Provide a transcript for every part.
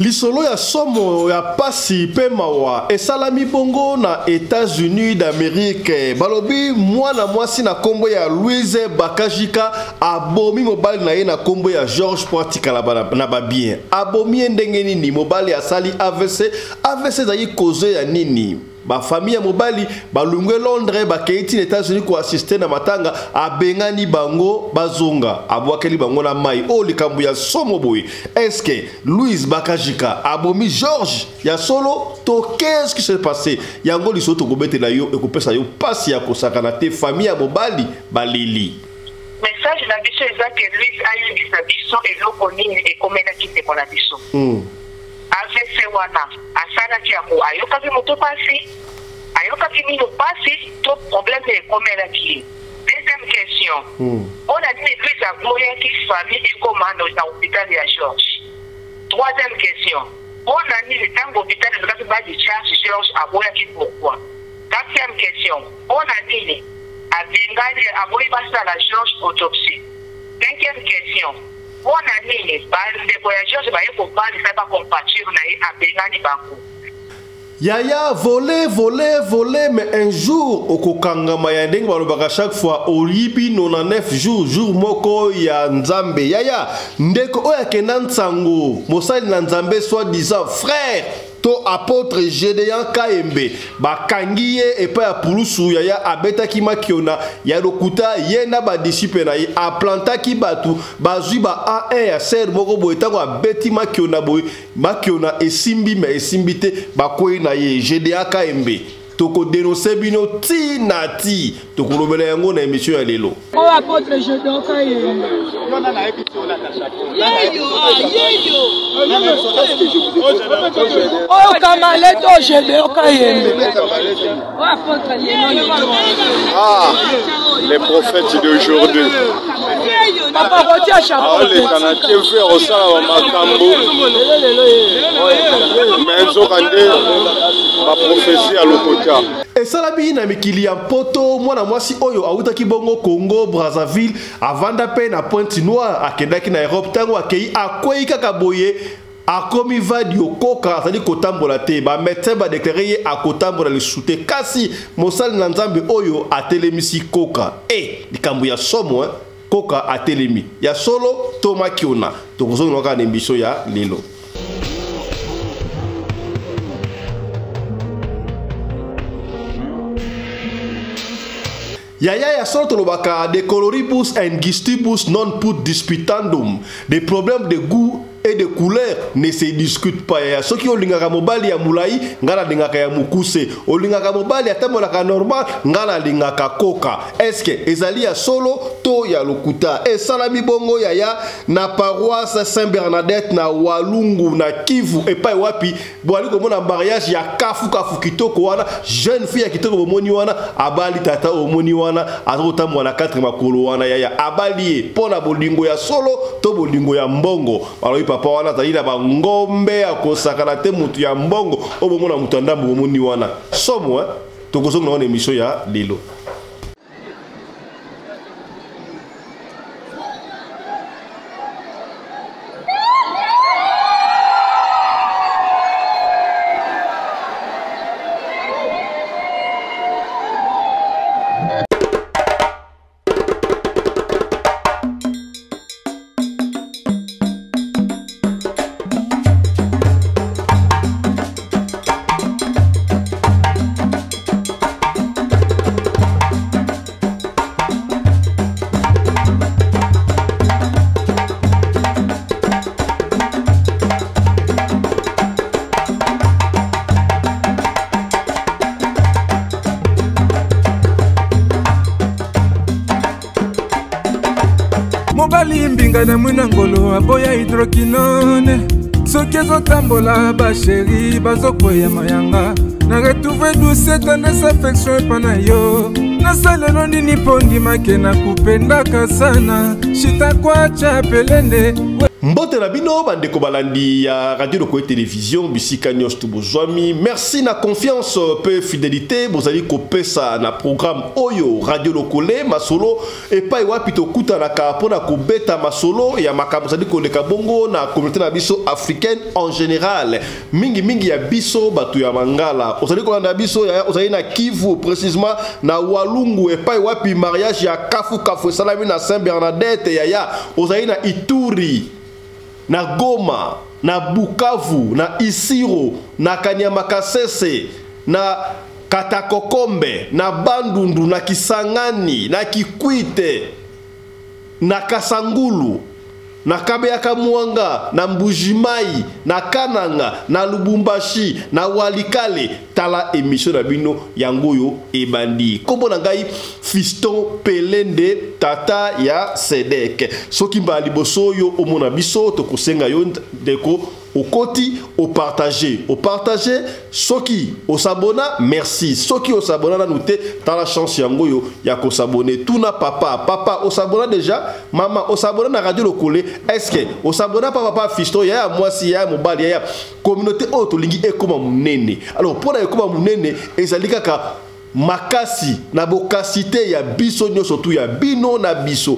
Lisolo ya somo ya pasi pe mawa esalami bongo na États-Unis d'Amérique. Balobi mwana mwasi na kombo ya Louise Bakajika abomi mobali na ye na kombo ya George Pratika na babien. Abomi ndenge nini mobali asali AVC za yi koze ya nini? Ba famille mobali balungwe Londres bakeiti États-Unis ko assister na matanga abengani bango bazonga abwakeli bango na mai o likambu ya somo boy. Est-ce que Louise Bakajika abomi George ya solo to qu'est-ce qui s'est passé? Yango liso to gobete na yo ekopesa yo pasi ya kosakana te famille mobali balili. Message na biso eza que Louise ayi biso eloko nini ekomena kite ko na biso. AVC wana asana ki ako ayoka ki moto pasi ayoka ki mino pasi to problème de komela ki. Deuxième question. On a dit que ça voyait qui famille et commande dans l'hôpital de George. Troisième question. On a dit le temps l'hôpital de charge George a voyé qui pourquoi. Quatrième question. On a dit à Bengale a voyé passer à la George autopsie. Cinquième question. On a dit les voyageurs pour pas de faire compatir à Bengale Banco. Yaya voler mais un jour au kokangama ya ndenge balobaka chaque fois olibi 99 jour moko ya nzambe yaya ndeko oya kenansango mosali na nzambe soit disant frère to apôtre Gédéon Kaembe bakangi ye epa ya pulusu yaya abetaki makiona ya lokuta ye na ba disciple na ye aplantaki batu bazwi ba A1 ya ser moko boye tango abeti makiona boye makiona esimbi me esimbite bakoyi na ye Gédéon Kaembe toko dénoncer bino ti nati toko lobela yango na émission ya lelo o apôtre Gédéon Kaembe oh Kamaleto Gédéon Kaembe oh apôtre les prophètes d'aujourd'hui papa retia chapeau les Canadiens faire au sala wa makambo mais nzokande ma prophétie à l'okota. Et ça la bi na mikili ya poto mwana mwasi oyo awutaki bongo Congo Brazzaville avanda pe na Pointe-Noire akedaki na Europe tango akei akwei kaka boye akomi vadi okoka azali kotambola te ba médecin ba déclarer ye akotambola le soute kasi mosali na nzambe oyo atelemisi koka likambu ya somo koka atelemi ya solo tomakiona tokozonga ka na mbiso ya lelo. Yaya solo tolobaka de coloribus and gistibus non put disputandum. Des problèmes de goût et de couleur ne se discutent pas. Yaya soki olingaka mobali ya mulai ngala lingaka ya mukuse, olingaka mobali ya tamolaka normal ngala lingaka koka. Est-ce que ezali ya solo to ya lokuta? E salami bongo yaya na paroisse Saint-Bernadette na Walungu na Kivu epai wapi boali komona mariage ya kafu kitoko wana jeune fille ya kitoko bomoni wana abali tata omoni wana azota mwana 4 makolo wana yaya abali pona bolingo ya solo to bolingo ya mbongo aloyi papa wana zalila ba ngombe ya kosakana te mutu ya mbongo obomona mutu ndambo bomoni wana somo tokozonga na émission ya lelo. Mobali mbinga na mwina ngolo aboya hydroquinone soki ezotambola basheri bazokweya mayanga na retrouve douce tendresse affection epa na yo nasalelo nini mpo ndimake na kupendaka sana shitakwacha pelende Mbote na bino bandeko balandi ya radio loko télévision bisika nyos tubozwami. Merci na confiance peu fidélité bozali kopesa na programme oyo radio lokole masolo epai wapi tokuta na ka pona kobeta masolo ya makambo zali koleka bongo na communauté na biso africaine en général. Mingi ya biso batu ya Mangala. Ozali kolanda biso ya ozali na Kivu précisément na Walungu epai wapi mariage ya kafu salami na Saint Bernadette ya ozali na Ituri na Goma, na Bukavu, na Isiro, na Kanyamakasese, na Katakokombe, na Bandundu, na Kisangani, na Kikwite, na Kasangulu, na Kabeaka Mwanga, na Mbujimai, na Kananga, na Lubumbashi, na Walikale, tala émission na bino yangoyo ebandi. Kombo na ngai Fiston Pelende tata ya Sedek. Soki mbali boso yo omona biso tokosenga yo deko okoti au partager soki au s'abona merci soki au s'abona na noté dans la chance yangoyo ya ko s'abonner tuna papa au s'abona déjà maman au s'abona na radio lokole est-ce que au s'abona papa Fiston ya moi si ya mobali ya communauté auto lingi ekoma munene alors pour ekoma munene ezali kaka makasi na bokasité ya biso nyoso tu ya bino na biso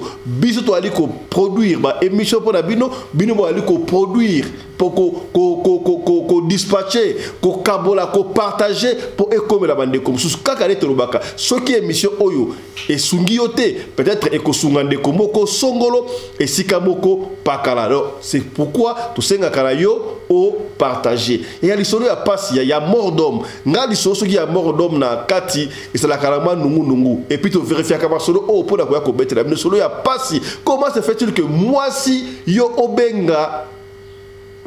to ali ko produire ba émission pour na bino bo ali ko produire pour ko dispatcher ko kabola ko partager pour ekomela bande comme sous kaka leto lobaka soki émission oyo esungi yote peut-être ekosunga ndeko moko songolo esika moko pakala. Alors c'est pourquoi to senga kala yo au partager et ya lisolo ya pasi ya mort d'homme nga lisolo soki ya mort d'homme na kati et c'est la karama nungu et puis to vérifier kama solo o pona ko ya ko betela mais solo ya pasi comment se fait-il que moi si yo obenga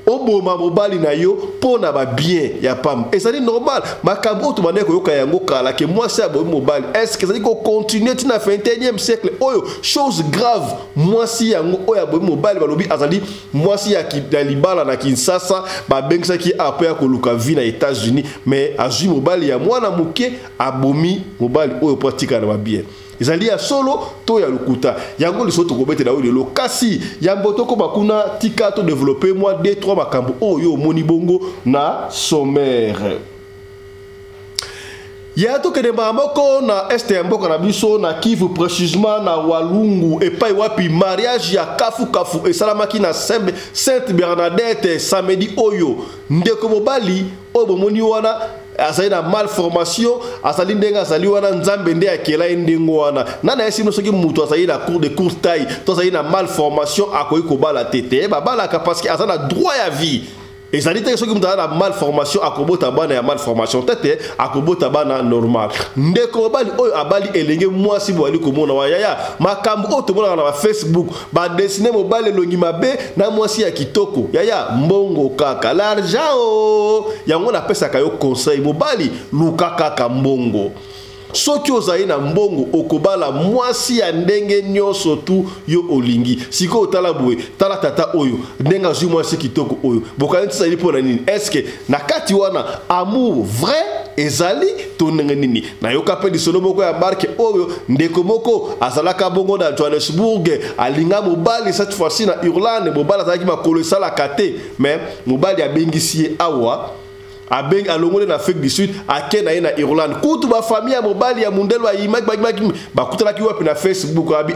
oboma mobali na yo pona ba bien ya pam et ça dit normal makambo to mane ko yoka yango kala que moi si abo mobali est-ce que ça dit ko continuer tina 21e siècle oyo chose grave moi si yango oyo abo mobali balobi azali moi si ya kidalibala na Kinshasa ba bengisa ki après ya koluka vie na États-Unis mais azui mobali ya mwana muke abomi mobali oyo pratika na ba bien ezali ya solo to ya lukuta yango liso to kobetela oyo lelo kasi ya mboto ko bakuna tika to développer moi 2-3 makambo oyo moni bongo na sommaire ya to kede moko na este mboka na biso na Kivu précisément na Walungu epai wapi mariage ya kafu et salamaki na Sainte Bernadette samedi oyo ndeko mobali oyo moni wana asali na malformation asali ndenga asali wana nzambe nde akela ndengo wana nana esino soki mutu asali na cours de courte taille to asali na malformation akoyi kobala tete babala ka parce que asali na droit ya vie et ça dit que soki mutu na malformation akobota bana ya malformation tete akobota bana normal ndeko bali oyo abali elenge mwasi bo ali komona wa yaya makambo oyo tomona na Facebook ba dessiner mobali longi mabe na mwasi ya kitoko yaya mbongo kaka l'argent o yango na pesa kayo conseil mobali luka kaka mbongo soki ozali na mbongo okobala mwasi ya ndenge nyoso tu yo olingi siko otala boye tala tata oyo ndenga zui mwasi kitoko oyo bokanisi sali pona nini est-ce que na kati wana amour vrai ezali to ndenge nini na yoka pe lisolo moko ya marque oyo ndeko moko azalaka bongo na Johannesburg alinga mobali cette fois-ci na Irlande mobali azalaki makolo sala kate mais mobali abengisi awa abeng alongole na Afrique du Sud akena ye na Irlande kutu ba famille ya mobali ya mundelo ya imaki bakutala ki wapi na Facebook abi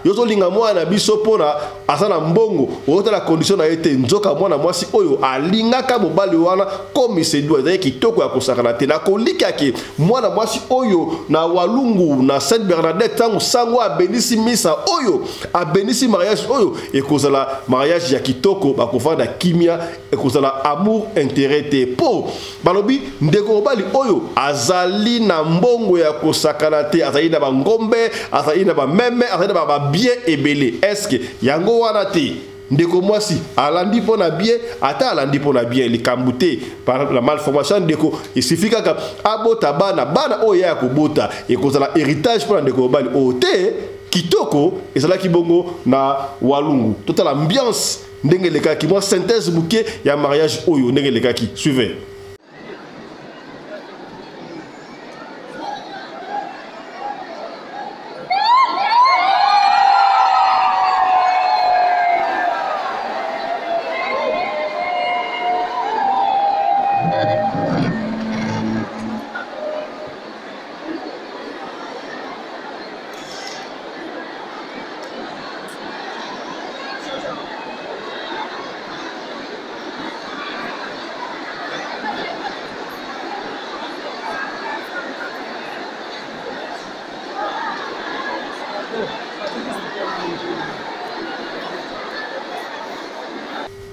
yozo linga mwana biso pona asana mbongo ota la condition na ete nzoka mwana mwasi oyo alingaka mobali wana comme c'est doit dire kitoko ya kosakana te na kolika ke mwana mwasi oyo na Walungu na Sainte Bernadette tangu sango abenisi misa oyo abenisi mariage oyo ekozala mariage ya kitoko bakofanda kimia ekozala amour intérêt te po balobi ndeko mobali oyo azali na mbongo ya kosakana te azali na bangombe azali na bameme azali na babien ebele est-ce que yango wana te ndeko mwasi alandi pona bien ata alandi pona bien likambu te par la malformation ndeko suffit kaka abota bana oyo ya kobota ekozala héritage pona ndeko mobali oyo te kitoko ezalaki bongo na Walungu total ambiance ndenge lekaki moi synthèse muke ya mariage oyo ndenge lekaki suivez.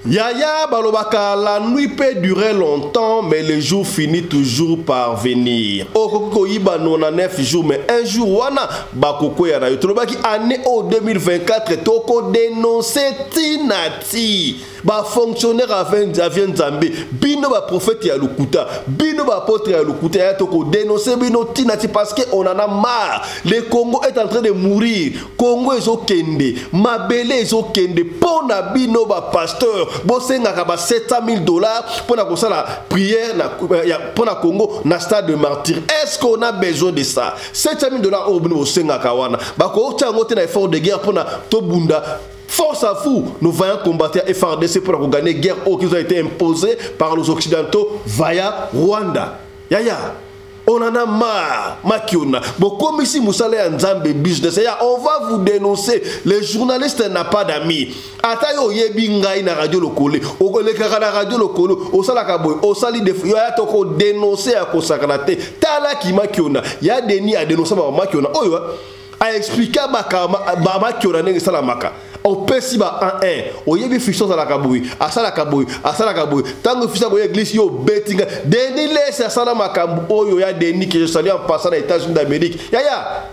Yaya balobaka, la nuit peut durer longtemps, mais le jour finit toujours par venir. Okoko iba 99 jours, mais un jour wana bakoko ya na yotolobaki année au 2024 toko dénoncer tinati. Ba fonctionnaire avien Nzambe, bino ba prophète ya lukuta, bino ba apôtre ya lukuta ya toko dénoncer bino tinati parce que on en a marre. Le Congo est en train de mourir. Congo ezo kende, mabele ezo kende pona bino ba pasteur. Bosenga ka ba $700,000 pour la prière pour la Congo na stade de martyr. Est-ce qu'on a besoin de ça? $700,000 au bino bosenga kawana. Ba ko tiango te na effort de guerre pour na tobunda. Force à fou, nous voyons combattre FARDC pour gagner guerre qui nous a été imposée par les Occidentaux via Rwanda. Yaya, on en a marre, Makiona. Bon, comme ici, Moussale Nzambe business, on va vous dénoncer. Les journalistes n'ont pas d'amis. Atayo yebinga na radio lokole. Okole kaka na radio lokole. Osala kaboy. Osali de ya toko dénoncer à kosakanate. Tala ki Makiona. Ya deni a dénoncer Makiona. Oyo a expliqué Makiona nenge sala maka. Au Pesiba 1-1, au yebi fichon à la Kaboui, à Salakaboui, à Salakaboui, tant que fichon à l'église, yo betting, Denis laisse à Salamakambo, oh ya Denis qui je salue en passant aux États-Unis d'Amérique. Yaya,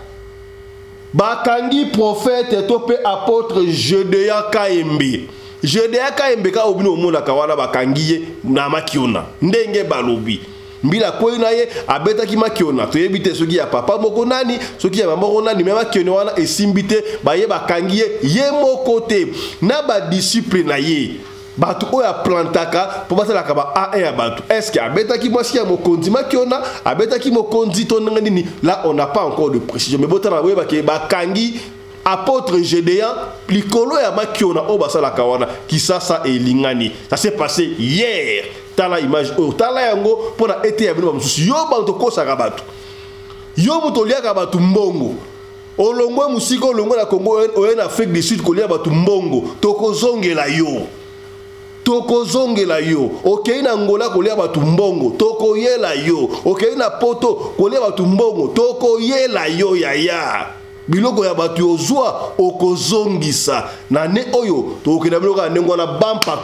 Bakangi prophète, topé apôtre Jedea Kaembe. Jedea Kaembe ka obino mona kawana Bakangi na Makiona, ndenge balobi. Mbila koi na ye abeta ki Makiona to yebite soki ya papa moko nani soki ya mama moko nani mema Makiona wana esimbite ba ye bakangi ye moko te na ba disciple na ye batu oya plantaka po batala ka ba A1 ya batu est-ce que abeta ki mwasi ya mokonzi Makiona abeta ki mokonzi to nini là on n'a pas encore de précision mais botana we ba ke bakangi apôtre Gédéon likolo ya Makiona o basala kawana kisasa elingani ça s'est passé hier. Tala image tala yango pona été ya bino mususu yo banto kosaka batu yo muto liaka batu mbongo olongwe musiko olongwe na Congo en Afrique du Sud kolia batu mbongo tokozongela yo okei na Angola kolia batu mbongo tokoyela yo okei na Poto kolia batu mbongo tokoyela yo yaya biloko ya batu ozwa okozongisa na ne oyo tokenda biloko ya ndengwa na bampa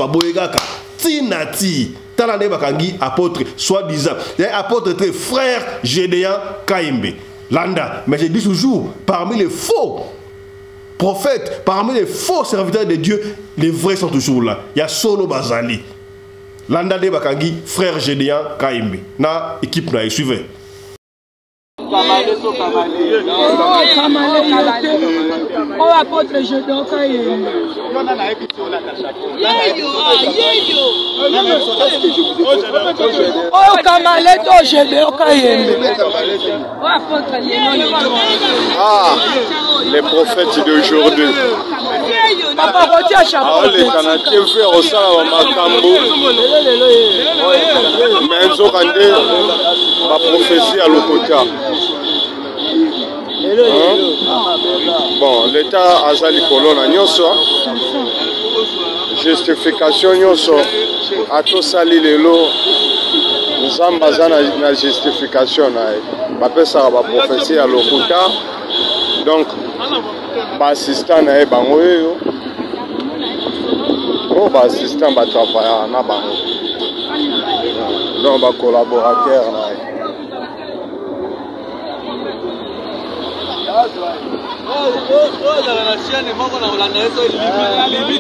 boyekaka tinati tala ne bakangi apôtre soi-disant apôtre très frère Gédéon Kaembe landa mais je dis toujours parmi les faux prophètes parmi les faux serviteurs de Dieu les vrais sont toujours là il y a solo bazali landa ne bakangi frère Gédéon Kaembe na équipe na suivez Oh, apôtre Gédéon Kaembe. Oh, Kamaleto Gédéon Kaembe. Ah, les prophètes d'aujourd'hui. Papa, retiens chapeau. Les Canadiens frères au sein de Makambo. Mais ils ont rendu ma prophétie à l'Okota. Bon, l'État a sali colonna nyoso. Justification nyoso. Ato sali lelo. Nzamba za na justification na. Bapesa ba prophétie à l'Okota. Donc ba assistant na bango yo. Oh ba assistant ba travailler na bango. Donc ba collaborateur na.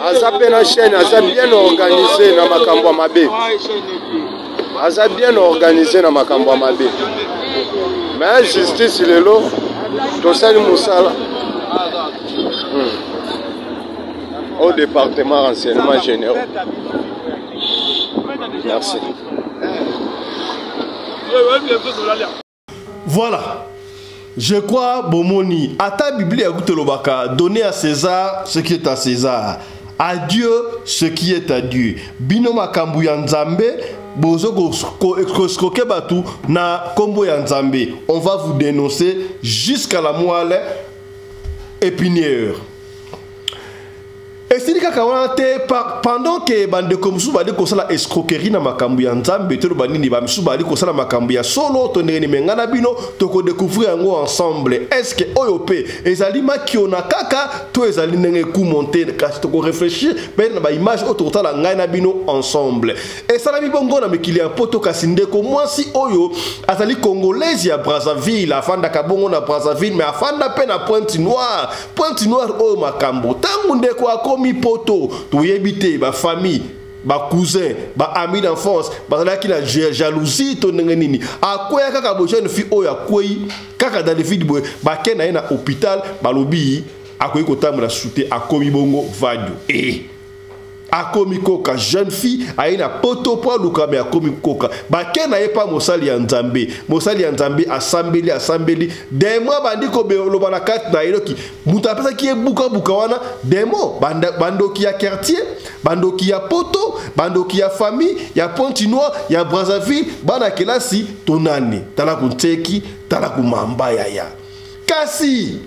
Aza pena chaîne, aza bien organisé na makambo ya mabe. Aza bien organisé na makambo ya mabe. Mais justice lelo tosali musala. Au département renseignement généraux. Merci. Voilà. Je crois, Bomoni, à ta Bible, donner à César ce qui est à César, à Dieu ce qui est à Dieu. Binoma Kambu Yanzambe, Bozo Koskoke Batu, na Kombo Yanzambe. On va vous dénoncer jusqu'à la moelle épinière. Et esili kaka wana te pendant que bande comme sous bali kosala escroquerie na makambu ya nzambe to banini ba misu bali kosala makambu ya solo to ndenge mengana bino to ko découvrir yango ensemble. Est-ce que oyo pe ezali makiona kaka to ezali ndenge ku monter kasi to ko réfléchir ben na ba image auto tala ngai na bino ensemble. Et ça la mi bongo na mikili ya poto kasi ndeko mwasi oyo azali congolaise ya Brazzaville afanda kabongo na Brazzaville mais afanda pe na Pointe Noire oyo makambo tangu ndeko akomi poto toyebite ba famille ba cousin ba ami d'enfance bazalaki na jalousie to ndenge nini akoya kaka bo jeune fille oyo akoyi kaka dans le vide boy ba kena na hôpital balobi akoyi kotambola soute akomi bongo vadio akomi koka jeune fille aina poto po luka me akomi koka ba kena ye pa mosali ya nzambe asambeli demo bandi ko be lo bana kat na iloki muta pesa ki e buka wana demo bandoki ya quartier bandoki ya poto bandoki ya famille ya Pointe Noire ya Brazzaville bana kelasi tonani tala kunteki tala kumamba ya kasi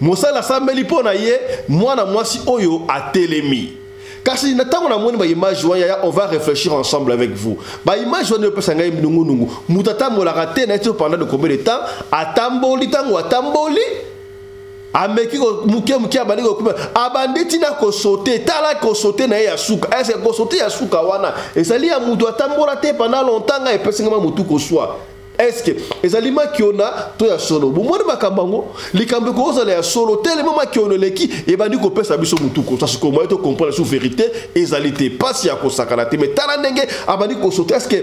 mosala sambeli pona ye mwana mwasi oyo atelemi. Kasi natango na moni ba image wanya on va réfléchir ensemble avec vous. Ba image wanya pe sanga nungu mutata molaka te na eto pendant de combien de temps atamboli tango atamboli ameki ko muke abandi ko kuba abandeti na ko sauter tala ko sauter na ya suka est-ce ko sauter ya suka wana ezali ya mutu atambola te pendant longtemps ga epesinga mutu ko soit. Est-ce que les aliments qui ont to ya solo bon moi makambango likambe ko za ya solo tellement qui ont leki et bandi ko pesa biso mutu ko ça ce que moi to comprendre la vérité ezalité pas si akosakana te mais tala ndenge abandi ko sauter est-ce que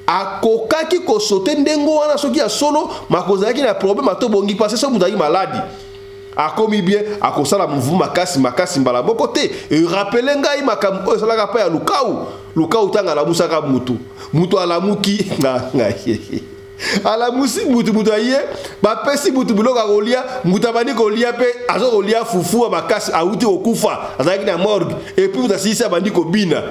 akokaki ko sauter ndengo wana soki ya solo makozaki na problème to bongi passer so mudaki maladi akomi bien akosala mouvement makasi mbala boko te et rappeler ngai makambo ça la pa ya lukau tanga la musaka mutu alamuki ngai ala musi mutu aye ba pesi mutu biloka kolia mutu abani kolia pe azo kolia fufu makasi auti okufa azaki na morgue et puis mutasisi abandi ko bina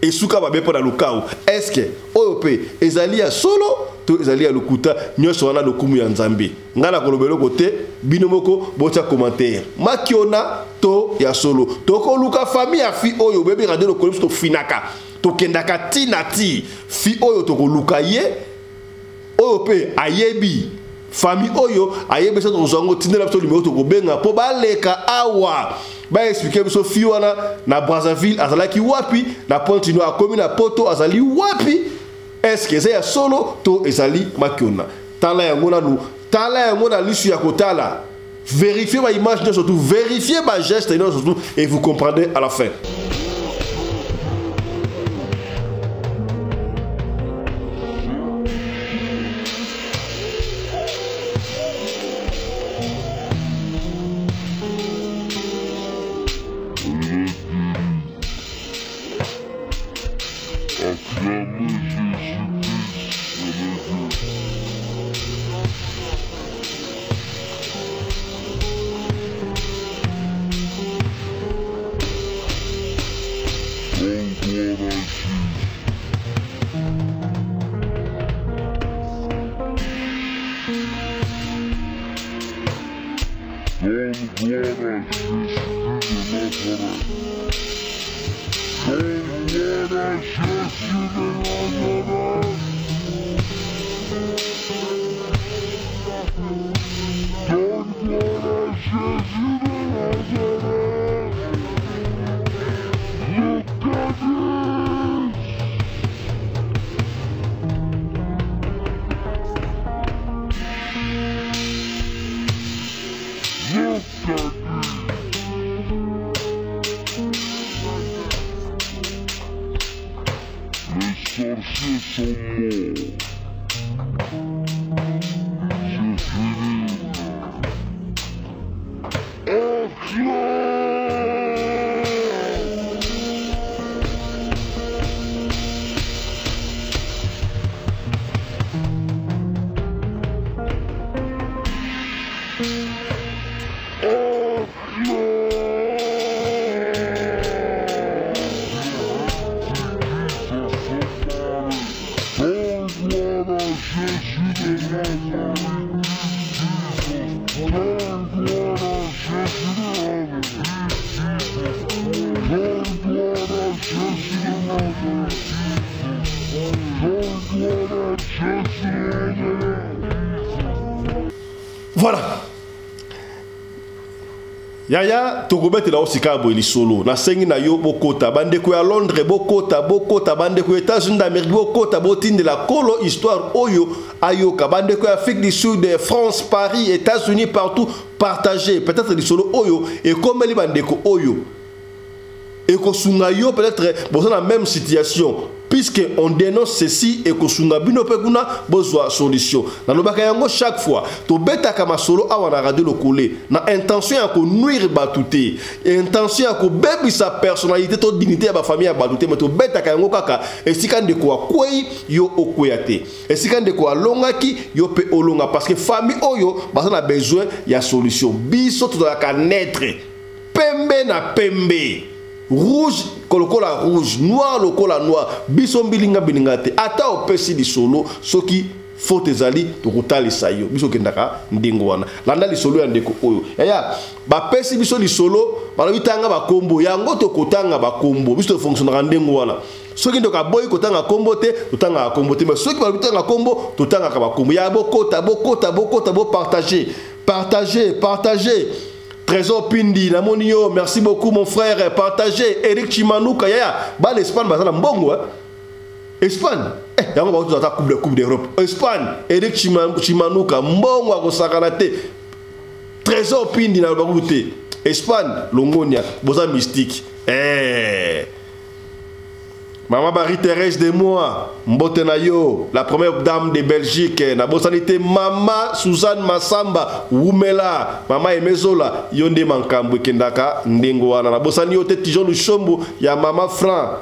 esuka ba bepo na lukau. Est-ce que oyo pe ezali ya solo to ezali ya lukuta nyoso wana lokumu ya nzambe ngala kolobelo kote bino moko bocha commentaire makiona to ya solo to ko luka famille ya fi oyo bebe radio lo kolipsto finaka to kendaka tinati fi oyo to ko luka ye oyo pe ayebi famille oyo ayebi sa to zongo tinela to numéro to ko benga po baleka awa ba expliquer biso fi wana na Brazzaville azalaki wapi na Pointe Noire akomi na poto azali wapi. Est-ce que c'est ya solo to ezali makiona tala yango na lisu ya kotala vérifiez ma image surtout vérifiez ma geste surtout et vous comprendrez à la fin. Voilà. Yaya tokobete la osika bo solo na sengi na yo bokota bande ko ya Londres bokota bande ko États-Unis d'Amérique bokota botinde la kolo histoire oyo ayoka bande ko Afrique du Sud, France, Paris, États-Unis partout partagé peut-être solo oyo et comme les bande ko oyo et ko sunga yo peut-être dans la même situation puisque on dénonce ceci et que sunga bino pe kuna besoin solution na lobaka yango chaque fois to beta kama solo awa na radio lokole na intention ya ko nuire batute intention ya ko bebi sa personnalité to dignité ya ba famille ya batute mais to beta yango kaka esika ndeko akwei yo okweyate esika ndeko alongaki yo pe olonga parce que famille oyo basa na besoin ya solution biso to la naître pembe na pembe rouge kolokola rouge noir lokola noir biso mbilinga bilingate ata opesi di solo soki faute ezali tokutali sayo biso kendaka ndingo wana landa li solo ya ndeko oyo yaya bapesi biso li solo balobitanga bakombo yango tokotanga bakombo biso fonctionnera ndingo wana soki ndoka boy kotanga kombo te totanga kombo te mais soki balobitanga kombo totanga ka bakombo ya bokota bo partager Trésor Pindi, la monio, merci beaucoup mon frère, partagez. Eric Chimanouka, yaya, bah l'Espagne, bah ça la mbongo, Espagne, y'a on va tout coupe d'Europe. Espagne, Eric Chimanouka, mbongo à Rosakanate. Trésor Pindi, na barouté. Espagne, Longonia, boza mystique. Maman Marie-Thérèse de moi, Mbotenayo, la première dame de Belgique, na bosanité Mama Suzanne Massamba, Wumela, Mama Emezola, Yonde Mankambu Kendaka, Ndengoana, na bosani yote Tijon Lushombo, ya Mama Fran.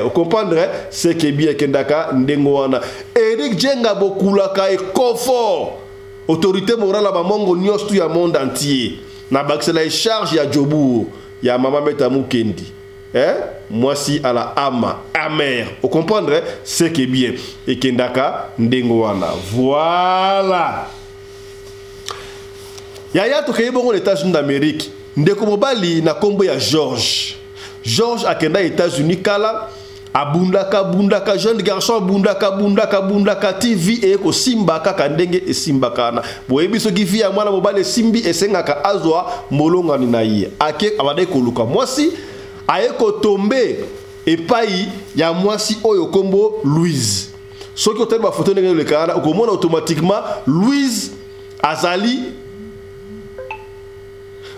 Vous comprendrez, c'est que bien Kendaka, Ndengoana. Eric Djenga Bokulaka et confort. Autorité morale à Mamongo Nyos tout ya monde entier. Na Baxela charge ya Djobour, ya Mama Metamu Kendi. Moi si à la ama amère. Vous comprendrez ce qui est bien. Et Kendaka Ndengoana. Voilà. Yaya to kayebo aux États-Unis d'Amérique. Ndeko mobali na kombo ya George. George a kenda États-Unis kala bundaka jeune garçon bundaka TV et ko simba kaka ndenge e simba kana. Boyebi so ki via mwana mobali simbi esengaka azwa molonga ni naye. Ake abade ko luka. Moi si aeko tombe epai ya mwasi oyo kombo Louise. Soki otel ba photo ndenge le kana okomona automatiquement Louise azali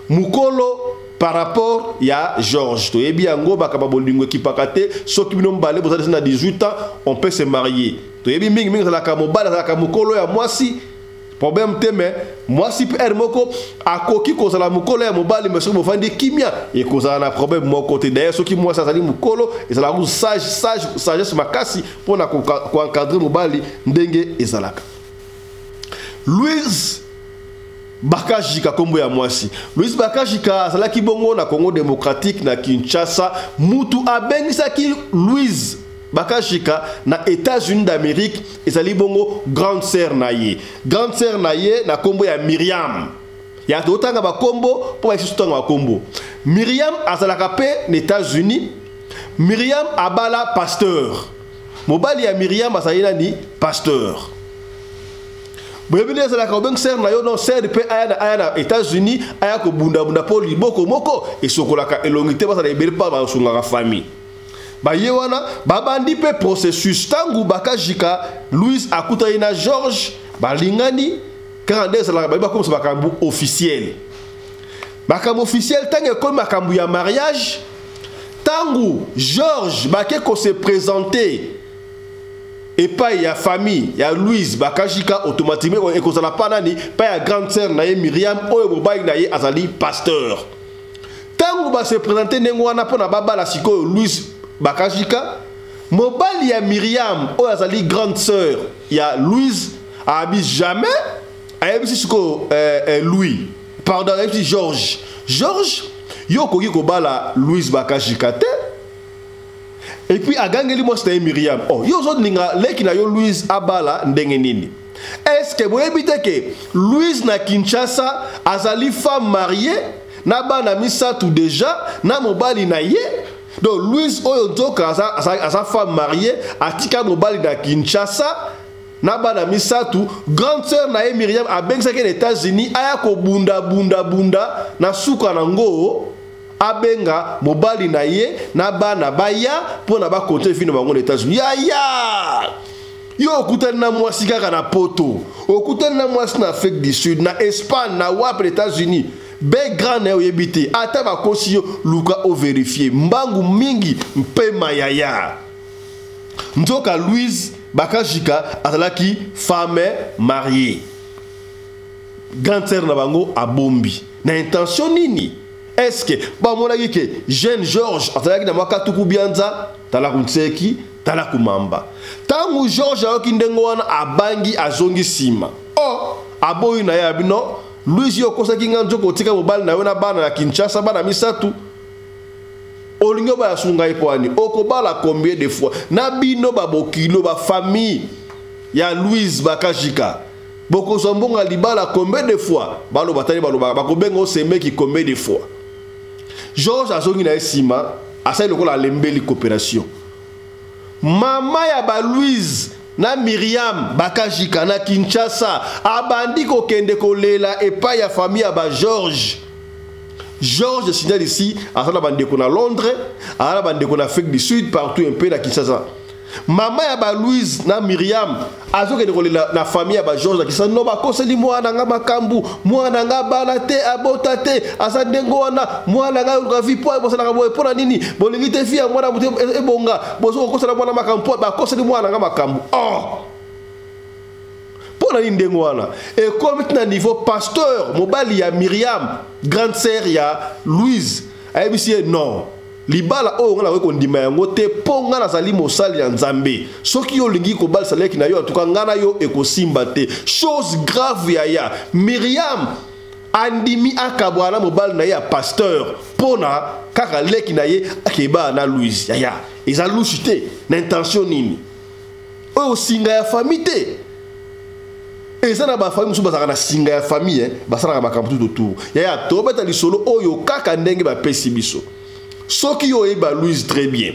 mukolo par rapport ya George. To yebi yango bakaba bolingo kipakate soki bino mbale bozali na 18 ans on peut se marier. To yebi mingi la kamobala la kamukolo ya mwasi problème teme mwasi per moko akoki kozala mukolo ya mobali mais soki bofandi kimia et kozala na problème moko te d'ailleurs soki mwasi azali mukolo ezala ku sagesse makasi pona ko encadrer mobali ndenge ezalaka. Louise Bakajika kombo ya mwasi. Louise Bakajika azalaki bongo na Congo démocratique na Kinshasa mutu abengisaki Louise Bakajika na États-Unis d'Amérique ezali bongo grande sœur naye. Grande sœur naye na kombo ya Myriam. Ya totanga ba kombo po ba sutanga ba kombo. Myriam azalaka pe na États-Unis. Myriam abala pasteur. Mobali ya Myriam azalina ni pasteur. Bienvenue à la Kabeng Ser na yo non ser de pe aya na États-Unis aya ko bunda poli boko moko et sokolaka elongité ba sa libéré par ba sunga famille. Ba yewana babandi pe processus tangu Bakajika Louise akuta ina George balingani 42 la ba comme ça bakambu officiel. Bakambu officiel tangu comme bakambu ya mariage tangu George bake ko se présenter et pas ya famille ya Louise Bakajika automatiquement et kozala panani pas ya grande sœur naye Myriam oyo bobai naye azali pasteur. Tango ba se présenter nengwana pona baba la siko Louise Bakajika mobali ya Myriam oyo azali grande sœur ya Louise abi jamais ayebisi siko Louis pardon ayebisi George yo koki ko bala Louise Bakajika te. Et puis agangeli mo c'était Myriam. Oh, yo zo ninga leki na yo Louise abala ndenge nini. Est-ce que vous évitez que Louise na Kinshasa azali femme mariée na bana misa tout déjà na mobali na ye. Donc Louise oyo nzoka asa femme mariée atika mobali na Kinshasa na bana misatu grande sœur na ye Myriam abengisa ke États-Unis aya ko bunda na suka nango abenga mobali na ye na bana baya pona ba konte fino bango États-Unis ya yo okutani na mwasi kaka na poto okutani na mwasi na Afrique du Sud na Espagne na wap États-Unis be grand na oyebite ata bakosi yo luka o vérifier mbangu mingi mpema yaya nzoka Louise Bakajika azalaki femme mariée grande sœur na bango abombi na intention nini est-ce que ba monaki ke jeune Georges azalaki na makatuku bianza tala kunseki tala kumamba tangu Georges ayoki ndengo wana abangi azongi sima aboyi na ya bino Louise yokosaki nganzo kotika mobali na yo na bana na Kinshasa bana misatu olingo ba sunga ipwani okobala combien de fois na bino ba bokilo ba famille ya Louise Bakajika boko zombonga libala combien de fois balo batali balo bakobenga osemeki combien de fois Georges azongi na esima asali lokola lembeli coopération mama ya ba Louise na Myriam Bakajika na Kinshasa abandi ko kende kolela epa ya famille ya ba Georges signale ici à la bande qu'on a Londres à la bande qu'on a Afrique du Sud partout un peu la Kinshasa mama ya ba Louise na Myriam azo ke kolela na famille ya ba Georges la Kinshasa no ba koseli mwana nga makambu mwana nga balate abotate asa ndengo wana mwana nga ukavi po bosala ka boye pona nini bolingi te fia mwana muté ebonga bozo kosala mwana makambu ba koseli mwana nga makambu pona nini ndengo wana et comme na niveau pasteur mobali ya Myriam grande sœur ya Louise ayebisi non libala o ngala ko ndima yango te ponga na sali mosali ya Nzambe soki yo lingi ko bal saleki na yo en tout cas ngana yo ekosimba te chose grave ya Myriam andimi akabwana mobali na ya pasteur pona kaka leki na ye akeba na Louise ya eza luchite na intention nini o singa ya famille te et ça na ba famille musu bazaka na singa ya famille basala makambo tout autour ya tobeta lisolo oyo kaka ndenge ba pesi biso soki yo eba Louise très bien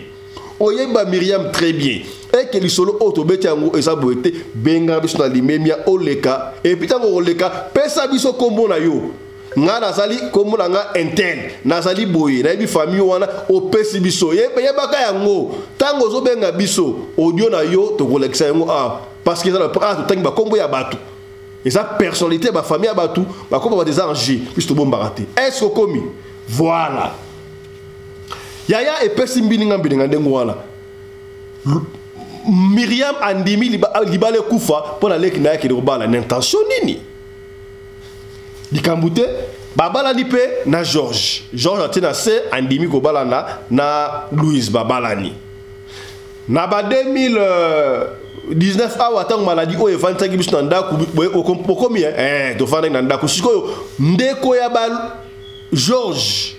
oyeba Myriam très bien et que lisolo otobeti yango eza boete benga biso na limemia oleka et puis tango oleka pesa biso kombo na yo nga nazali kombo na nga interne nazali boye na yebi famille wana opesi biso yebaka yango tango ozobenga biso audio na yo tokolekisa yango parce que ça le prend tangi ba kombo ya batu et sa personnalité ba famille ya batu ba kombo ba des anges puisque bon baraté est-ce que commis voilà yaya epesi mbininga ndengo wana Myriam andimi libale kufa pona leki na yake robala n'intention nini dikambute babala ni pe na Georges atina se andimi ko bala na Louise babalani na ba 2019 awa tang maladie o evantaki biso na ndaku okomi to fanda na ndaku sikoyo ndeko ya ba Georges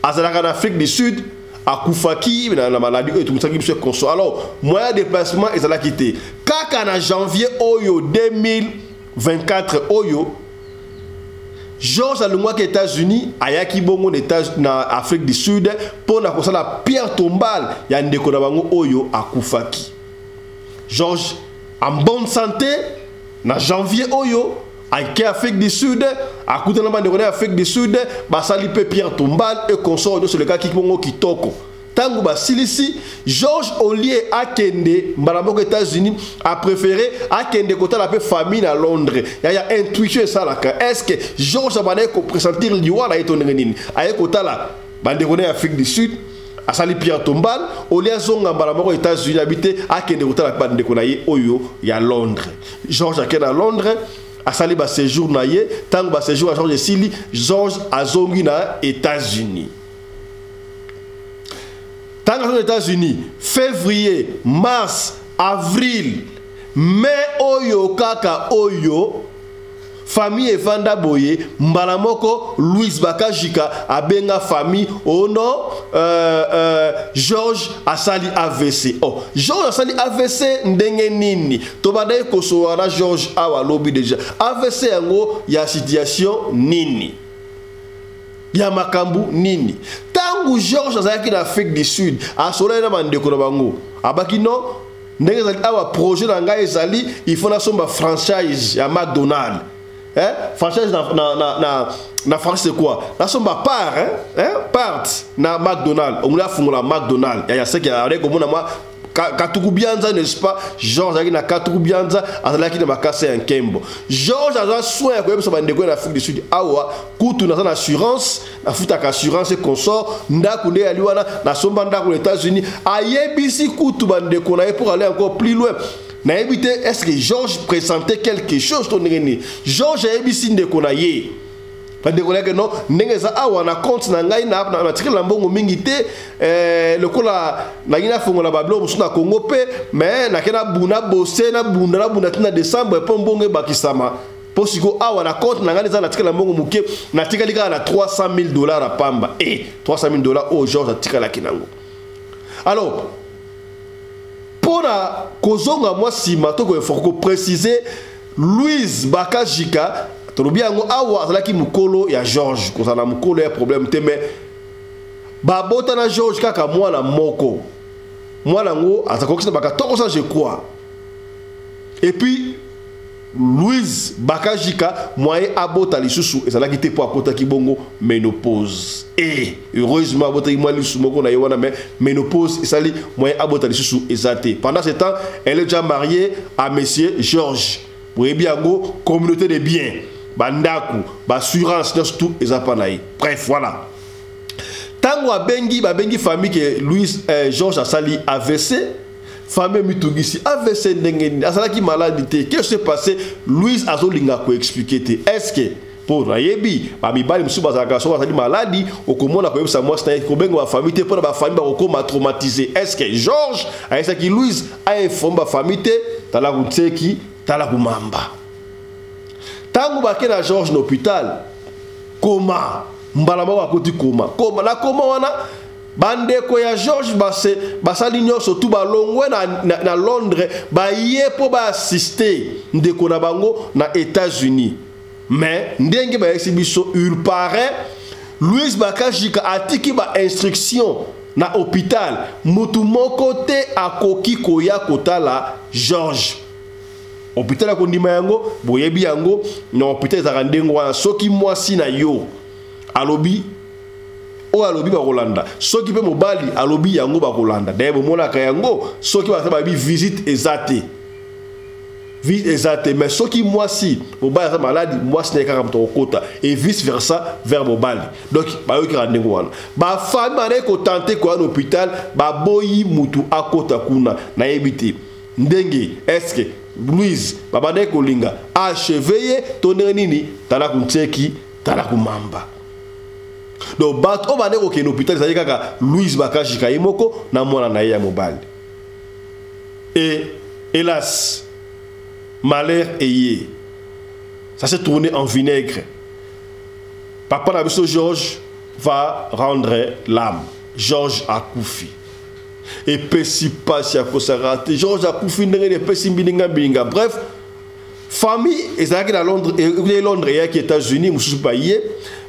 azalaka na Afrique du Sud akufaki na maladie o etumusaki biso conso alors moyen de déplacement ezala quitté kaka na janvier oyo 2024 oyo Georges alongwaki États-Unis ayaki bongo na Afrique du Sud pona kosala pierre tombale ya ndeko na bango oyo akufaki Georges en bonne santé na janvier oyo ayaki Afrique du Sud akutana bandeko na Afrique du Sud basali pe pierre tombale et consort de le cas ki bongo kitoko tangu basilisi Georges Ollier akende mbalamoko États-Unis a préféré akende kota la pe famille na Londres ya intuition ça là est-ce que Georges abane ko pressentir liwana etonenge nini aye kota la bandeko na Afrique du Sud asali pierre tombale Ollier zonga mbalamoko États-Unis habité akende kota la bandeko na ye oyo ya Londres Georges akenda Londres asali ba séjour na ye tangu ba séjour à Georges Sili Georges azongi na États-Unis tangu aux États-Unis février mars avril mai oyo kaka oyo famille evanda boye mbalamoko Louise Bakajika abenga famille ono Georges asali AVC Georges asali AVC ndenge nini tobadaye kosowana Georges awa lobi déjà AVC yango ya situation nini ya makambu nini tangu Georges azalaki na Afrique du Sud asola na bandeko na bango abaki no ndenge ezali awa projet na ngai ezali il faut nasomba franchise ya McDonald's franchise na France c'est quoi nasomba part na McDonald's on a fungula McDonald's ya seki ya reko mona moi Katuku Bianza, n'est-ce pas? Georges a Katuku Bianza, azalaki na makasa ya nkembo. Georges a soin ko yebso bandeko na Afrique du Sud. Awa, kutu na assurance, na futa ka assurance et consort, ndaku nde aliwana na somba ndaku aux États-Unis. Ayebisi kutu bandeko na pour aller encore plus loin. Na ebité est-ce que Georges présentait quelque chose ton ngeni? Georges ayebisi ndeko na ye. Que non, n'engeza awa na compte na ngai na tikela mbongo mingi te le kola na ina fongo la bablo musuna Congo pe mais na kena buna bosse na buna tina décembre po mbongo bakisama po siko awa na compte na ngai na tikela mbongo muke na tikela ka na $300,000 à pamba $300,000 au Georges a tikela kinango. Alors pour la kozonga moi si matoko faut préciser Louise Bakajika Tolobiango awa azalaki mukolo ya Georges kozana mukolo ya problème te mais babota na Georges kaka mwana moko mwana ngo azakokisa baka tokosa je crois et puis Louise Bakajika moye abota lisusu ezalaki te po akota ki bongo ménopause et heureusement abota ki mwana lisusu moko na yewana mais ménopause esali moye abota lisusu ezate pendant ce temps elle est déjà mariée à monsieur Georges Boyebiango communauté de biens bandaku assurance tout ezapanaï bref voilà tango bengi famille que Louis Georges a sali AVC famille mitugisi AVC ndengeni asalaki maladie qu'est-ce qui s'est passé Louis azolinga ko expliquer est-ce que pour nayebi babibali musuba zaka so asali maladie okomona ko yebisa moi c'est ko bengo ba famille te pour ba famille ba okoma traumatisé est-ce que Georges a esa ki Louis a informé ba famille te tala kutseki tala kumamba tangu bake na Georges na hôpital koma mbala moko akoti koma na koma wana bandeko ya Georges basali nyonso tu balongwe na Londres baye po ba assister ndeko na bango na États-Unis mais ndenge ba exhibition il paraît Louise Bakajika atiki ba instruction na hôpital mutu moko te akoki koya kotala Georges hôpital a kondima yango boyebi yango na hôpital za ndengo wana soki mwasi na yo alobi ba Rolanda soki pe mobali alobi yango ba Rolanda debo mona ka yango soki ba bi visite ezate mais soki mwasi mobali za maladi mwasi na kaka mto kota et vice versa vers mobali donc ba yo ki ndengo wana ba femme na ko tenter ko na hôpital ba boyi mutu akota kuna na yebiti ndenge est-ce que Louise babade kolinga acheveye tonere nini tala kuncheki tala kumamba donc bat o bande ko ke hôpital ça kaka Louise Bakajika yemoko na mwana na ya mobile et hélas malheur ayé ça s'est tourné en vinaigre papa na biso Georges va rendre l'âme Georges a koufi et pesi passe à Kosarate Georges a koufi ndenge pesi mbinga bref famille ezaki na Londres et Londres et qui États-Unis mususu paye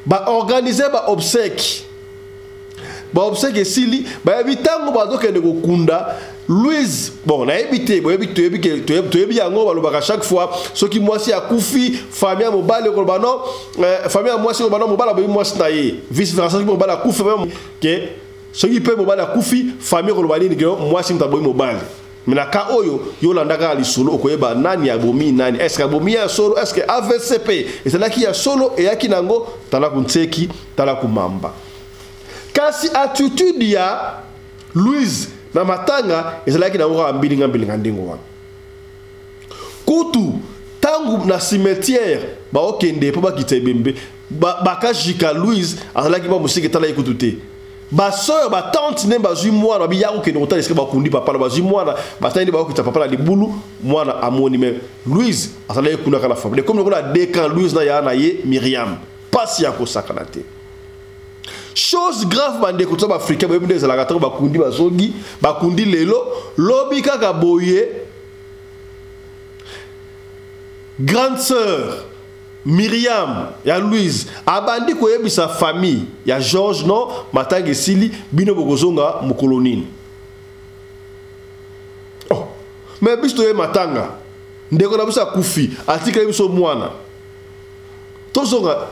ba organiser ba obsèque sili ba bitango ba dokende kokunda Louise bon na ebité toyebi yango balobaka chaque fois soki mwasi akufi famille mobile ko bano famille mwasi ko bano mobile ba mwasi na ye vice versa soki mobile akufi même que soki pe mobile akufi famille ko bani ni mwasi mtaboyi mobile mais na ka oyo yolanda ka lisolo okoyeba nani abomi nani est-ce que abomi ya solo est-ce que AVCP et c'est là qui ya solo et ya kinango tala kuntseki tala kumamba kasi attitude ya Louise na matanga ezalaki na ngwa mbilinga ndingo wana kutu tangu na cimetière ba okende po bakita ebembe bakajika Louise azalaki ba musike tala ikutute ba soeur ba tante ne bazui mwana bi yako kende kotala eske ba kundi papa na bazui mwana batandi ba okita papa na libulu mwana amoni mais Louise azalaki kuna kana famille comme on a décan Louise na ya na ye Myriam pasi ya kosakana te chose grave bande ko tsoba africain ba binde zalaka to bakundi bazogi bakundi lelo lobi kaka boye grande sœur Myriam ya Louise abandi ko yebisa famille ya Georges non matange sili bino bokozonga mukolonine oh mais biso ye matanga ndeko na biso akufi atikeli biso mwana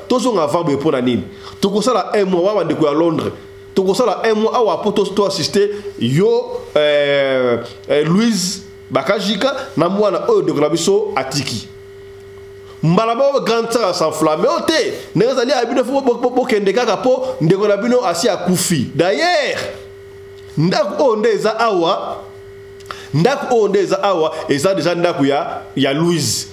tozonga avant boye mpona nini tokosala 1 mois wa bandeko ya Londres tokosala 1 mois awa po to assister yo Louise Bakajika na mwana oyo ndeko na biso atiki mbala ba grande sœur s'enflamme ote nezali abino fo bokende kaka po ndeko na bino asi akufi d'ailleurs ndako ondeza awa eza déjà ndako ya Louise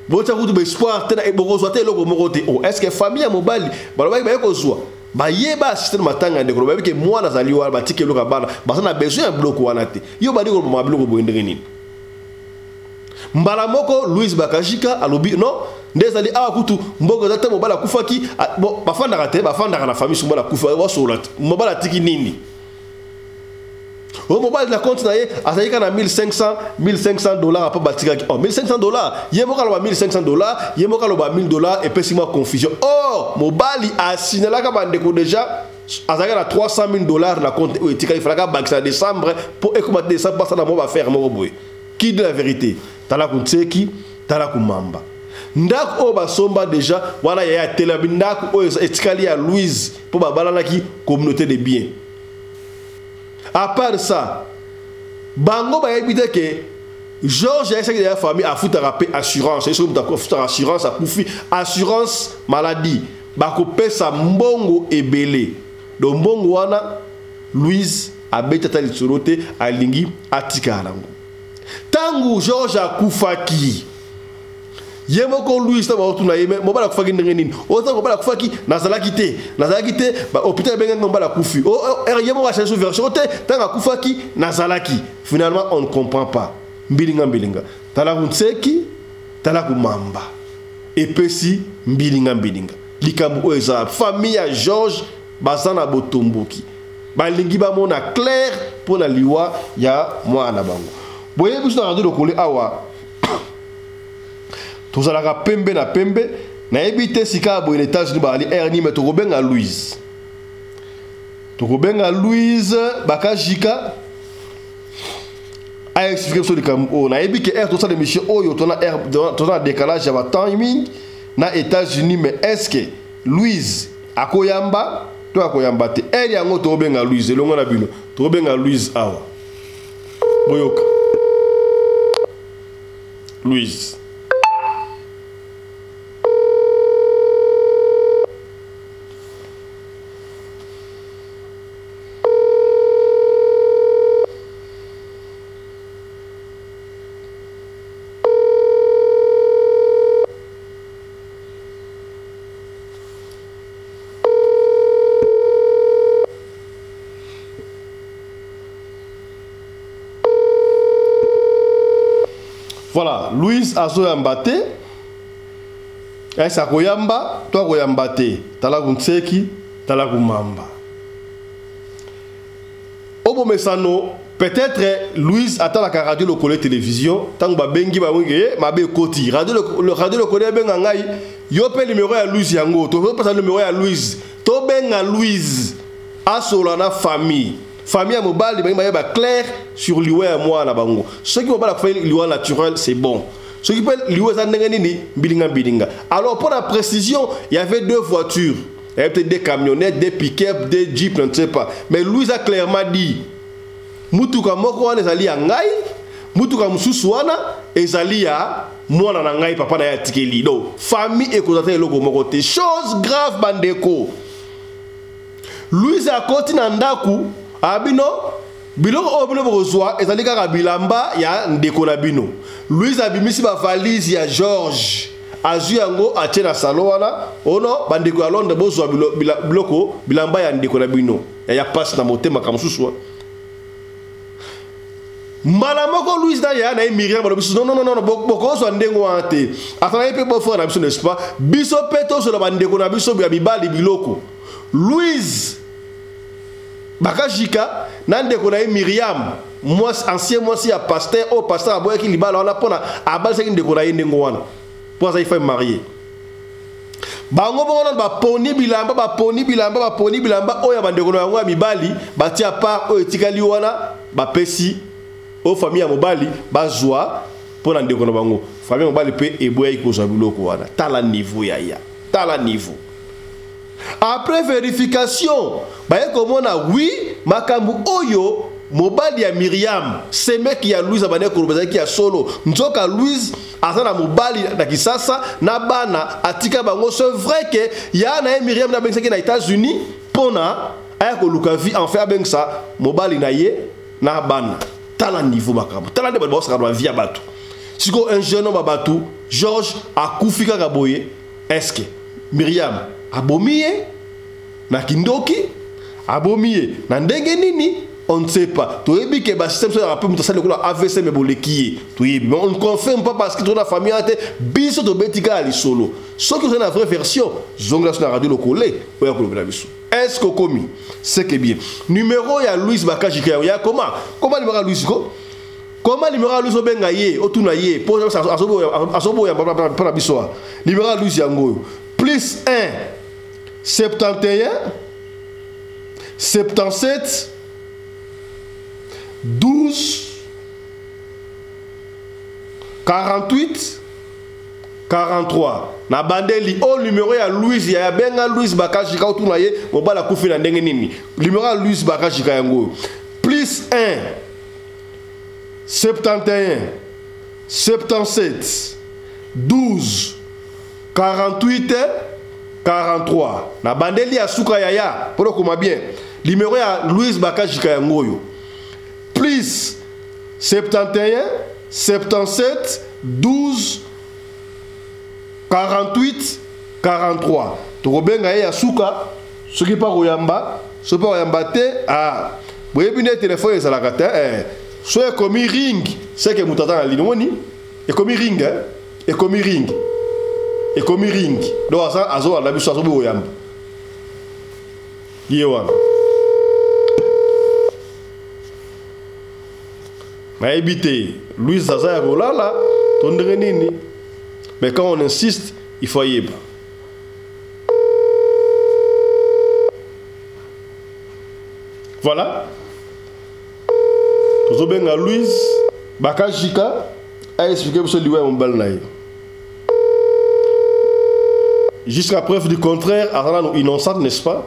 bota kutu be espoir tena ebokozwa te loko moko te oh est-ce que famille ya mobali balobaki ba yekozwa ba yeba système matanga ndeko ba bike mwana zali wa batike loka bana basa na besoin ya bloco wana te yo ba ndiko ba bloco boendenge nini mbala moko Louise Bakajika alobi non ndezali awa kutu mboko zate mobala kufaki bafandaka na famille mobala kufa wasola mobala tiki nini au mobile la compte naie azalika na $1500 apa batika oh $1500 yemoka lo $1500 yemoka lo $1000 et pesi moi confusion oh mobile a signalé ka bandeko déjà azalika na $300,000 na compte etika il fallait ka décembre pour écouter décembre ça na mo ba faire mo boy qui dit la vérité tala kuntseki tala kumamba ndako o basomba déjà wana ya telabi ndako o etikali ya Louise pour babalana ki communauté de biens. À part ça, bango ba yebite que Georges a essayé de la famille a foutu rapé assurance, c'est comme ta assurance a kufi assurance maladie, ba ko pesa mbongo ebele. Donc mbongo wana Louise a beta tali tsorote alingi atika nango. Tangu Georges a kufaki yemoko Louise taba otuna yeme mobala kufaki ndenge nini ota mobala kufaki nazalaki te ba hôpital benga mobala kufi yemo wa changer version te tanga kufaki nazalaki finalement on ne comprend pas mbilinga tala kunseki tala kumamba epesi mbilinga likambu oza famille ya Georges bazana botomboki balingi ba mona clair pona liwa ya mwana bango boye biso na radio lokole awa tozalaka pembe na ebite sika bo États-Unis ba ali erni mais tokobenga Louise Bakajika a expliqué sur le Cameroun na ebike to ça l'émission oyo tona décalage ya timing na États-Unis mais est-ce que Louise akoyamba to akoyamba te elle yango tokobenga Louise elongo na bino tokobenga Louise awa boyoka Louise. Voilà, Louise azoyambate. Esa koyamba, toi koyambate. Tala kunseki, tala kumamba. Obo mesano, peut-être Louise attend la radio lokole télévision, tant ba bengi ba winge, ma be koti. Radio lokole benga ngai, yo pe numéro ya Louise yango, to pe numéro ya Louise. To benga Louise asolana famille. Famille à mobile, il y a clair sur l'oué à moi na bango. Ceux qui mobile faire l'oué naturel, c'est bon. Ceux qui veulent l'oué zanengani bilinga. Alors pour la précision, il y avait 2 voitures. Il y avait peut-être des camionnettes, des pick-up, des jeeps, je ne sais pas. Mais Louise a clairement dit mutuka moko wana ezali ya ngai, mutuka mususu wana ezali ya mwana na ngai papa na ya tikeli. Donc famille ekozata eloko moko te. Chose grave bandeko. Louise a continué na ndaku abino biloko obino bokozwa ezali kaka bilamba ya ndeko na bino. Louise abimisi ba valise ya Georges azu yango atie na salon wana ono bandeko ya Londres bozwa biloko bilamba ya ndeko na bino ya passe na motema kamususu mbala moko Louise na ya na Miriam balobiso non bokozwa ndengo wana te atana yepe bo frère na biso n'est-ce pas biso peto so na bandeko na biso ya bibali biloko Louise Bakajika nandeko na Miriam moi ancien moi si a pasteur au pasteur aboya ki libala wana pona abalisa ki ndeko na ndengo wana pour ça il faut marier bango bongo ba poni bilamba oya bandeko na yango ya mibali batia part o etikali wana ba pesi o famille ya mobali bazwa pona ndeko na bango famille ya mobali pe eboya ikoza biloko wana tala niveau ya tala niveau. Après vérification baye komona oui makambu oyo mobali ya Myriam c'est mec ya Louise abane kolobeza ki ya solo nzoka Louise azana mobali na kisasa na bana atika bango. C'est vrai que ya na Myriam na bengisa ki na États-Unis pona aya koluka vie en fait bengisa mobali na ye na bana tala niveau makambu tala de ba saka ba vie bato siko un jeune homme bato Georges akufika kaboye. Est-ce que Myriam abomiye na kindoki abomiye na ndenge nini? On ne sait pas. Tu sais que le système soit un peu AVC mais boleki. Mais on ne confirme pas parce que toute la famille a été biso de betika ali solo. Ce que c'est la vraie version, zongla sur la radio le collé. Est-ce que commis? C'est que bien. Numéro ya Louise Bakajika ya comment? Comment numéro Louise ko? Comment numéro Louise Bengaye otunaye pour asobo ya para bisoa. Numéro Louise yango plus 1 71 77 12 48 43 na bandeli au numéro ya Louise ya benga Louise Bakajika otuna ye mobala kufi na ndenge nini numéro ya Louise Bakajika yango plus 1 71 77 12 48 43 na bandeli ya suka yaya pour koma bien numéro ya Louise Bakajika yango yo plus 71 77 12 48 43 tokobenga ye ya suka soki pa koyamba soki pa koyamba te ah boyebi ne téléphone ezalaka te so ekomi ring c'est que mutata na ligne woni ekomi ring ekomi ring ekomi ring do asa azo ala biso azo boyamba yewana mais éviter Louise Zaza ya kolala tondere nini. Mais quand on insiste il faut y aller. Voilà tozobenga Louise Bakajika a expliqué pour celui mon bal naï jusqu'à preuve du contraire à nous innocente n'est-ce pas.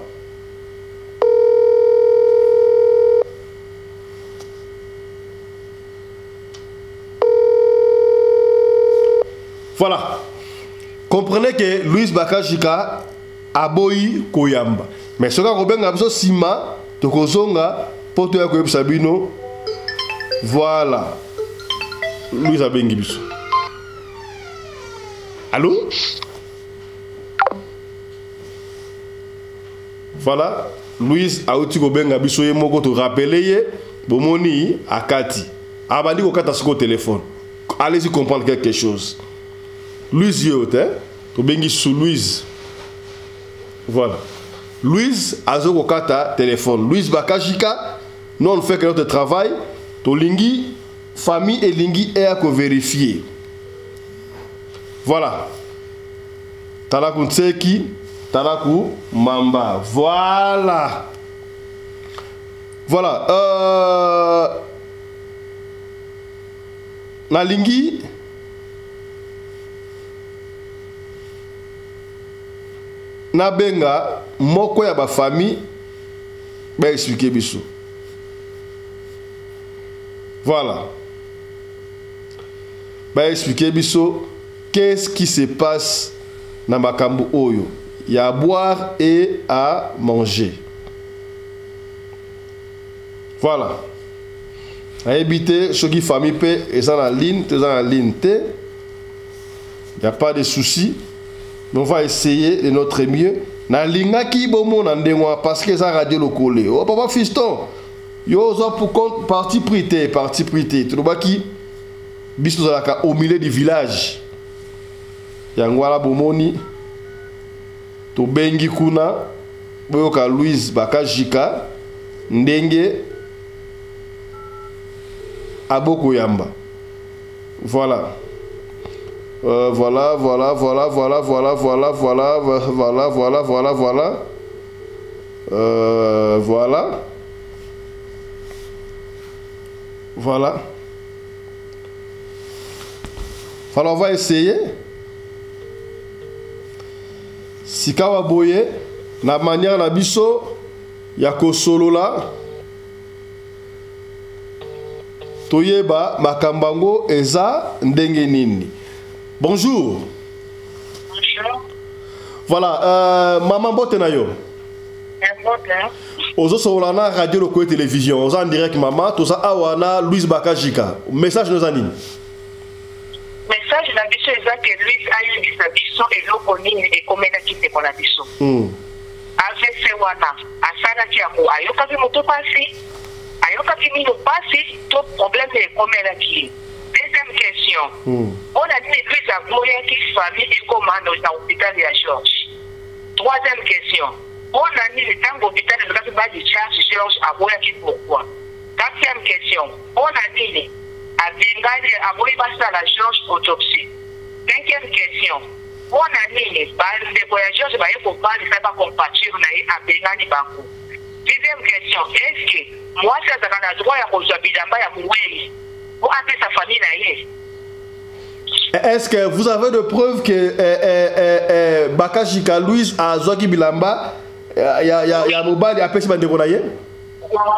Voilà. Comprenez que Louise Bakajika aboyi koyamba. Mais ce que Robin a besoin sima to kozonga poto ya koyeb sabino. Voilà. Louise abengi biso. Allô? Voilà. Louise a outi kobenga biso ye moko to rappeler ye bomoni akati. Abandi ko kata siko téléphone. Allez-y comprendre quelque chose. Louise yote, to bengi sous Louise. Voilà. Louise azoko kata téléphone. Louise Bakajika, nous on fait que notre travail, to lingi famille et lingi est à vérifier. Voilà. Talaku Tseki, Talaku Mamba. Voilà. Voilà. Na lingi na benga moko ya ba famille ba expliquer biso. Voilà. Ba expliquer biso qu'est-ce qui se passe na makambo oyo. Il y a à boire et à manger. Voilà. À éviter ce qui famille paix et ça la ligne, tu dans la ligne T. Il n'y a pas de souci. Mais on va essayer de notre mieux. Na linga ki bomo na ndengwa parce que ça radio le collé. Oh papa fiston. Yo zo pour compte parti prité. Tu vois qui biso zalaka au milieu du village. Yangwala bomoni to bengi kuna boyoka Louise Bakajika ndenge aboko yamba. Voilà. Voilà. Voilà. Alors on va essayer. Sikawa boye na manière na biso ya ko solola. Toyeba makambango eza ndenge nini. Bonjour. Bonjour. Voilà, maman bote na yo. Ozo solola na radio Lokoye télévision. Ozo en direct maman, toza awana Louise Bakajika. Message nous anime. Message na biso eza que Louise ayebisa biso eloko nini ekomela kiteko na biso. AVC wana asalaki yango ayokaki moto pasi ayokaki mino pasi to problème ekomelaki. Deuxième question. On a dit que Louise aboyaki famille ekomanda na hôpital ya Georges. Troisième question. On a dit le temps hôpital de la de charge Georges aboyaki pourquoi. Quatrième question. On a dit à Bengali aboyi basa la Georges autopsie. Cinquième question. On a dit les voyageurs va y comprendre ça pas compatir à Bengali banco. Sixième question. Est-ce que moi ça a droit à cause bilamba ya moueli pour appeler sa famille naïe? Est-ce que vous avez de preuves que Bakajika Louise a Zoki Bilamba ya mobile apesi bandeko na ye?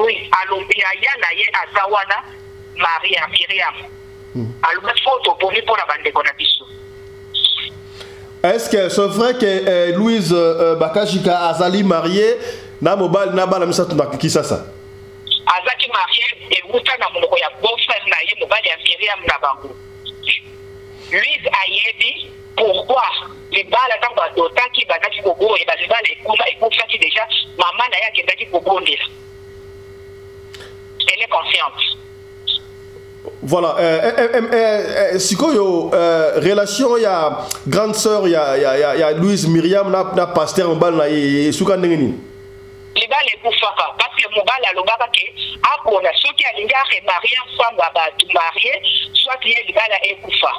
Oui, alobi ya na ye azawana Maria Myriam. Alobi photo pour la bandeko na biso. Est-ce que c'est vrai que Louise Bakajika azali mariée na mobile na bala misatu na kisasa? Azaki marié et wuta na monoko ya beau-frère na ye mobile ya Myriam na bango. Louise ayebi pourquoi les balles tant que d'autant qui bataki kobo et les balles et pour ça qui déjà maman na ya qui bataki kobo ndela. Elle est consciente. Voilà, sikoyo relation ya grande sœur ya Louise Myriam na pasteur mobile na suka ndenge nini? Les balles pour faka parce que mobile alobaka ke akona soki alinga remarier femme ba tout marié soit les balles ekufa.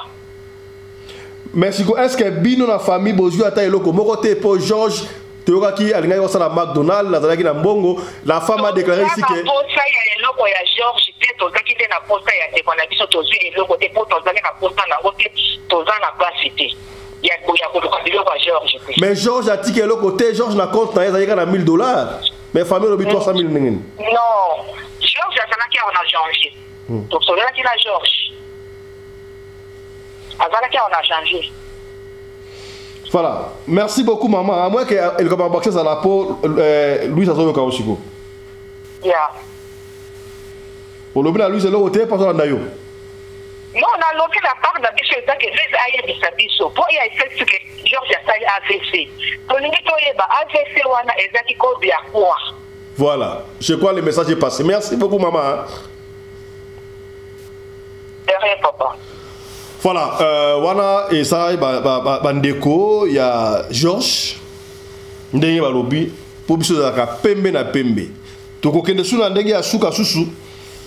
Mais est-ce que bino na famille bozui ata eloko moko te pour Georges Teokaki alinga yo sala McDonald la zalaki na mbongo la femme a déclaré ici que posa ya eloko ya Georges te tozaki te na posa ya te kona biso tozui eloko te pour tozali na posa na wote tozana na place te ya ko biloko ya Georges. Mais Georges a dit que eloko te Georges na compte na ezalika na $1000 mais famille lobi 300,000 ngeni. Non, Georges azalaki en janvier. Donc tozalaki na Georges. On a changé. Voilà. Merci beaucoup, maman. À moins qu'elle commence à boxer à la peau, Louise a joué au Kaoshiko. Yeah. Au lobby, Louise est là au thé, pas dans le. Non, on a lobby la part de la biche que Louise a eu de sa biche. Pour y aller, c'est que Georges a fait AVC. Pour nous dire, AVC, on a exactement combien quoi. Voilà. Je crois que le message est passé. Merci beaucoup, maman. De rien, papa. Voilà, wana et bandeko ya Georges ndenge balobi po biso za ka pembe na pembe to kokende suna ndenge ya suka susu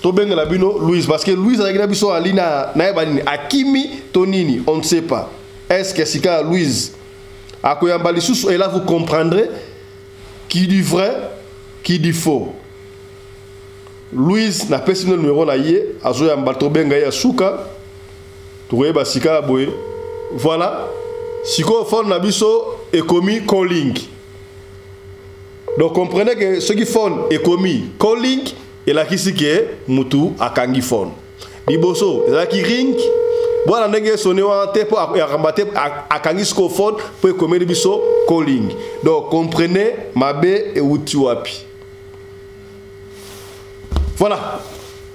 to bengela bino Louise parce que Louise a biso alina na banini akimi to nini on ne sait pas. Est-ce que sika Louise akoyamba lisusu et là vous comprendrez qui dit vrai qui dit faux. Louise na pesi numéro na ye azoyamba to benga ya suka. Voilà. Siko font nabiso est commis calling. Donc comprenez que ceux qui font est commis calling et là qui c'est que mutu akangi font. Liboso là qui ring. Voilà ndenge sonné en tempo akambate akangi sko font pour commettre biso calling. Donc comprenez mabe et uti wapi. Voilà.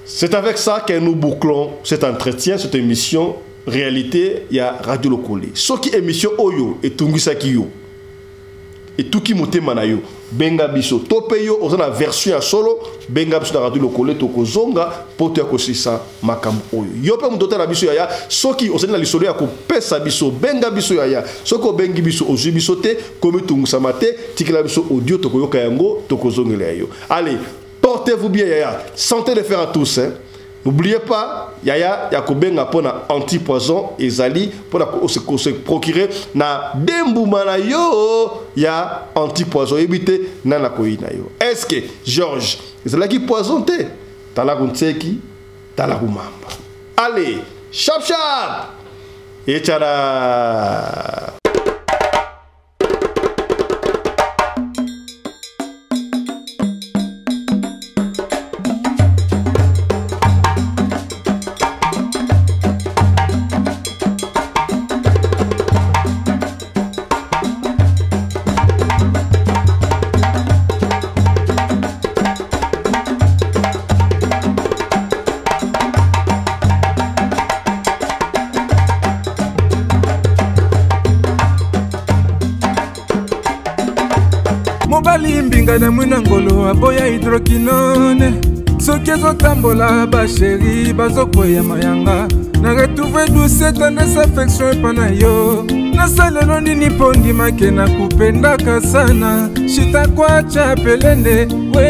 C'est avec ça que nous bouclons cet entretien, cette émission. Réalité, il y a Radio Lokoye. Ce qui est émission Oyo et Tungisaki yo. Et tout qui monte manayo. Benga biso. Tope yo, on a la version à solo. Benga biso na Radio Lokoye. Toko zonga. Pote ya kosisa makam Oyo. Yo pe moutote na biso yaya. Ce qui, on a l'histoire ya ko pesa biso. Benga biso yaya. Ce qui bengi biso ozu biso te. Comme tungusamate. Tikila biso audio toko yo kayango. Toko zongele yo. Allez. Portez-vous bien, Yaya. Santé de fer à tous. Hein. N'oubliez pas, Yaya, Yakobenga pour na anti-poison et Zali pour se procurer na dembumana yo ya anti-poison éviter nana koina yo. Est-ce que Georges, c'est là qui poisonné? T'as la guntseki, t'as la rumamba. Allez, chap chap. Echara. Mobali mbinga na mwina ngolo aboya hydroquinone soki ezotambola basheri bazokwea mayanga na retrouve douce tendresse affection epa na yo nasalelo nini mpo ndimake na kupendaka sana shitakwacha pelende